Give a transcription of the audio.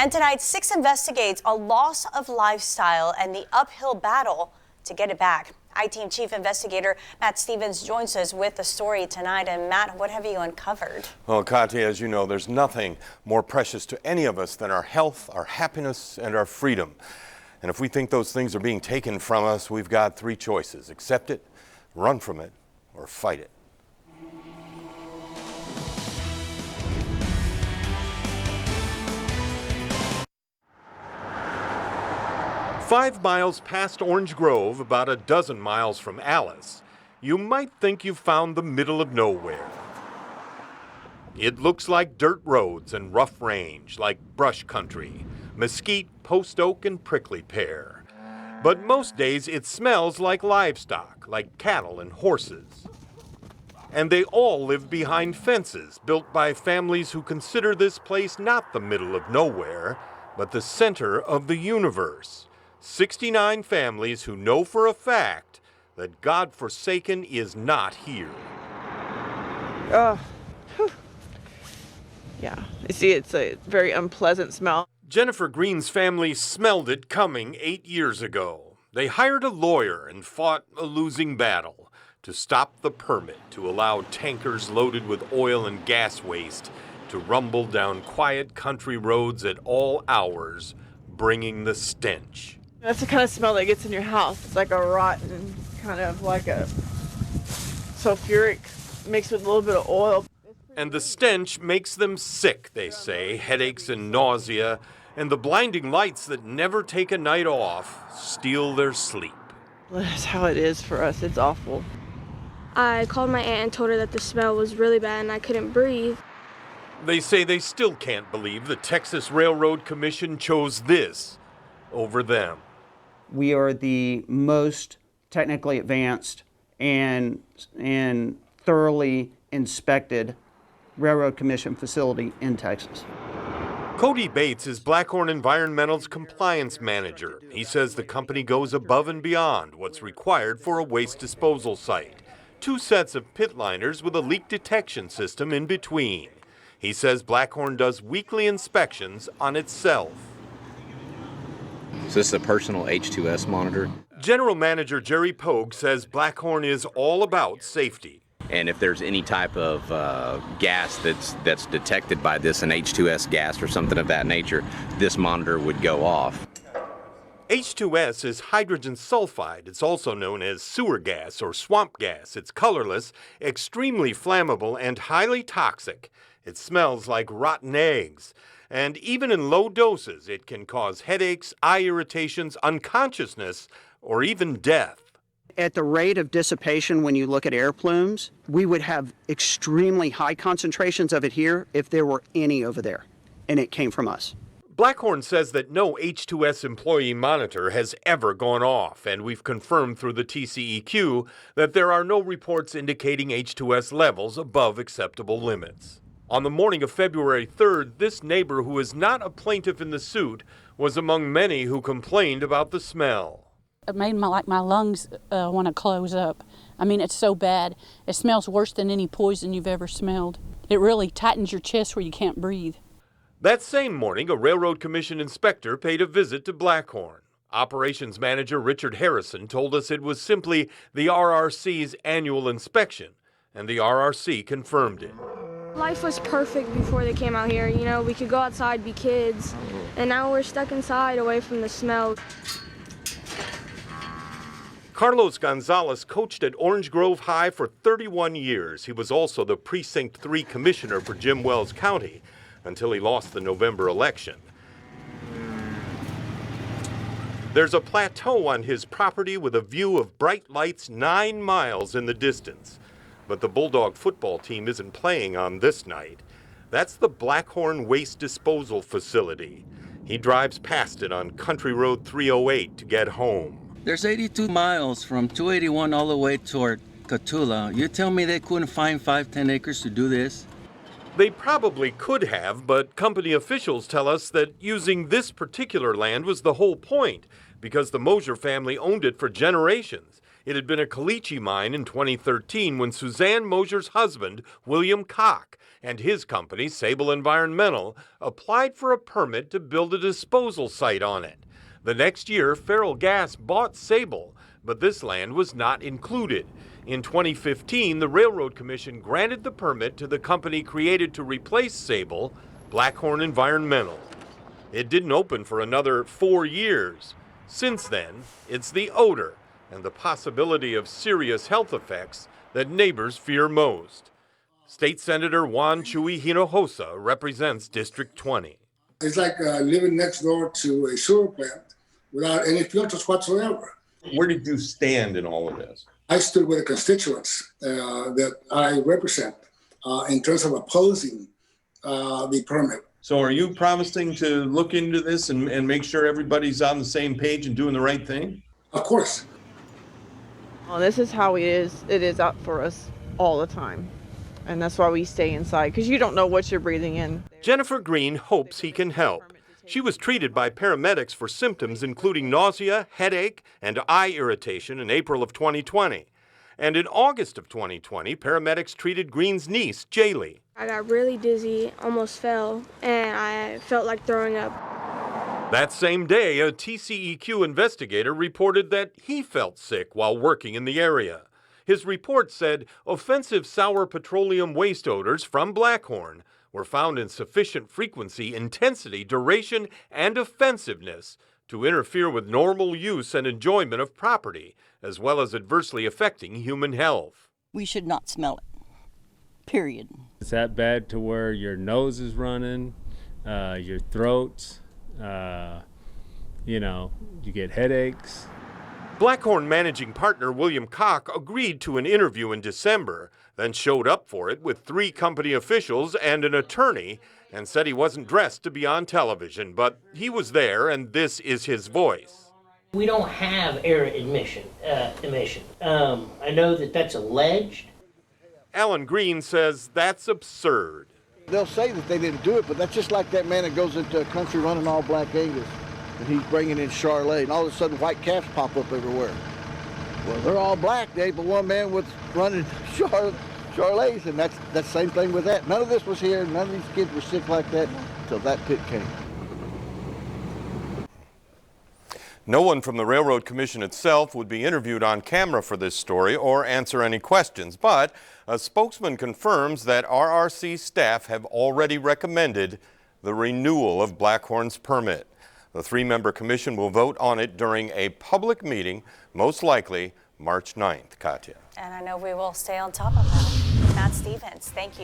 And tonight, 6 investigates a loss of lifestyle and the uphill battle to get it back. I-Team Chief Investigator Matt Stevens joins us with the story tonight. And Matt, what have you uncovered? Well, Katya, as you know, there's nothing more precious to any of us than our health, our happiness, and our freedom. And if we think those things are being taken from us, we've got 3 choices: accept it, run from it, or fight it. "5 miles past Orange Grove, about a dozen miles from Alice, you might think you've found the middle of nowhere. It looks like dirt roads and rough range, like brush country, mesquite, post oak, and prickly pear. But most days it smells like livestock, like cattle and horses. And they all live behind fences built by families who consider this place not the middle of nowhere, but the center of the universe. 69 families who know for a fact that God-forsaken is not here." Yeah, you see, it's a very unpleasant smell. Jennifer Green's family smelled it coming 8 years ago. They hired a lawyer and fought a losing battle to stop the permit to allow tankers loaded with oil and gas waste to rumble down quiet country roads at all hours, bringing the stench. That's the kind of smell that gets in your house. It's like a rotten, kind of like a sulfuric mixed with a little bit of oil. And the stench makes them sick, they say, headaches and nausea, and the blinding lights that never take a night off steal their sleep. That's how it is for us. It's awful. I called my aunt and told her that the smell was really bad and I couldn't breathe. They say they still can't believe the Texas Railroad Commission chose this over them. We are the most technically advanced and thoroughly inspected Railroad Commission facility in Texas. Cody Bates is Blackhorn Environmental's compliance manager. He says the company goes above and beyond what's required for a waste disposal site. 2 sets of pit liners with a leak detection system in between. He says Blackhorn does weekly inspections on itself. So this is a personal H2S monitor. General Manager Jerry Pogue says Blackhorn is all about safety. And if there's any type of gas that's detected by this, an H2S gas or something of that nature, this monitor would go off. H2S is hydrogen sulfide. It's also known as sewer gas or swamp gas. It's colorless, extremely flammable, and highly toxic. It smells like rotten eggs. And even in low doses, it can cause headaches, eye irritations, unconsciousness, or even death. At the rate of dissipation, when you look at air plumes, we would have extremely high concentrations of it here if there were any over there, and it came from us. Blackhorn says that no H2S employee monitor has ever gone off, and we've confirmed through the TCEQ that there are no reports indicating H2S levels above acceptable limits. On the morning of February 3rd, this neighbor, who is not a plaintiff in the suit, was among many who complained about the smell. It made my lungs want to close up. I mean, it's so bad. It smells worse than any poison you've ever smelled. It really tightens your chest where you can't breathe. That same morning, a Railroad Commission inspector paid a visit to Blackhorn. Operations Manager Richard Harrison told us it was simply the RRC's annual inspection, and the RRC confirmed it. Life was perfect before they came out here. You know, we could go outside, be kids, and now we're stuck inside away from the smell. Carlos Gonzalez coached at Orange Grove High for 31 years. He was also the Precinct 3 commissioner for Jim Wells County until he lost the November election. There's a plateau on his property with a view of bright lights 9 miles in the distance. But the Bulldog football team isn't playing on this night. That's the Blackhorn Waste Disposal Facility. He drives past it on Country Road 308 to get home. There's 82 miles from 281 all the way toward Cotulla. You tell me they couldn't find 5-10 acres to do this? They probably could have, but company officials tell us that using this particular land was the whole point, because the Mosier family owned it for generations. It had been a caliche mine in 2013 when Suzanne Mosier's husband, William Koch, and his company, Sable Environmental, applied for a permit to build a disposal site on it. The next year, Feral Gas bought Sable, but this land was not included. In 2015, the Railroad Commission granted the permit to the company created to replace Sable, Blackhorn Environmental. It didn't open for another 4 years. Since then, it's the odor and the possibility of serious health effects that neighbors fear most. State Senator Juan Chuy Hinojosa represents District 20. It's like living next door to a sewer plant without any filters whatsoever. Where did you stand in all of this? I stood with the constituents that I represent in terms of opposing the permit. So are you promising to look into this and make sure everybody's on the same page and doing the right thing? Of course. Well, this is how it is out for us all the time. And that's why we stay inside, because you don't know what you're breathing in. Jennifer Green hopes he can help. She was treated by paramedics for symptoms including nausea, headache, and eye irritation in April of 2020. And in August of 2020, paramedics treated Green's niece, Jaylee. I got really dizzy, almost fell, and I felt like throwing up. That same day, a TCEQ investigator reported that he felt sick while working in the area. His report said offensive sour petroleum waste odors from Blackhorn were found in sufficient frequency, intensity, duration, and offensiveness to interfere with normal use and enjoyment of property, as well as adversely affecting human health. We should not smell it, period. It's that bad to where your nose is running, your throat, you get headaches. Blackhorn managing partner William Koch agreed to an interview in December, then showed up for it with 3 company officials and an attorney, and said he wasn't dressed to be on television, but he was there, and this is his voice. We don't have air emission. I know that that's alleged. Alan Green says that's absurd. They'll say that they didn't do it, but that's just like that man that goes into a country running all black Angus, and he's bringing in Charlet, and all of a sudden white calves pop up everywhere. Well, they're all black, Dave, but one man was running Charlets, and that's the same thing with that. None of this was here. None of these kids were sick like that until that pit came. No one from the Railroad Commission itself would be interviewed on camera for this story or answer any questions, but a spokesman confirms that RRC staff have already recommended the renewal of Blackhorn's permit. The 3-member commission will vote on it during a public meeting, most likely March 9th. Katya. And I know we will stay on top of that. Matt Stevens, thank you.